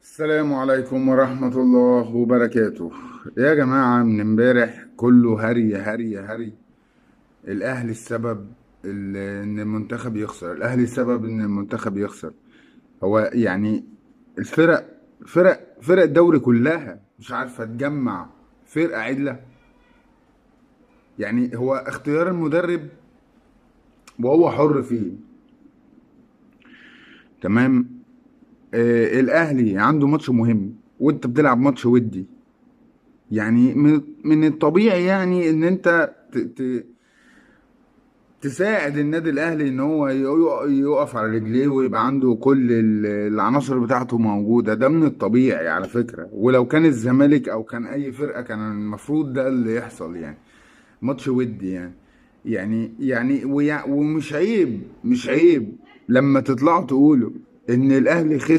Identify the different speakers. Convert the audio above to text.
Speaker 1: السلام عليكم ورحمة الله وبركاته. يا جماعة، من امبارح كله هري هري هري. الأهلي السبب إن المنتخب يخسر، الأهلي السبب إن المنتخب يخسر. هو يعني فرق الدوري كلها مش عارفة تجمع فرقة عدلة. يعني هو اختيار المدرب وهو حر فيه. تمام. الأهلي عنده ماتش مهم وأنت بتلعب ماتش ودي. يعني من الطبيعي يعني ان انت تساعد النادي الاهلي ان هو يقف على رجليه ويبقى عنده كل العناصر بتاعته موجوده. ده من الطبيعي على فكره، ولو كان الزمالك او كان اي فرقه كان المفروض ده اللي يحصل يعني. ماتش ودي يعني. ومش عيب، مش عيب لما تطلعوا تقولوا ان الاهلي خسر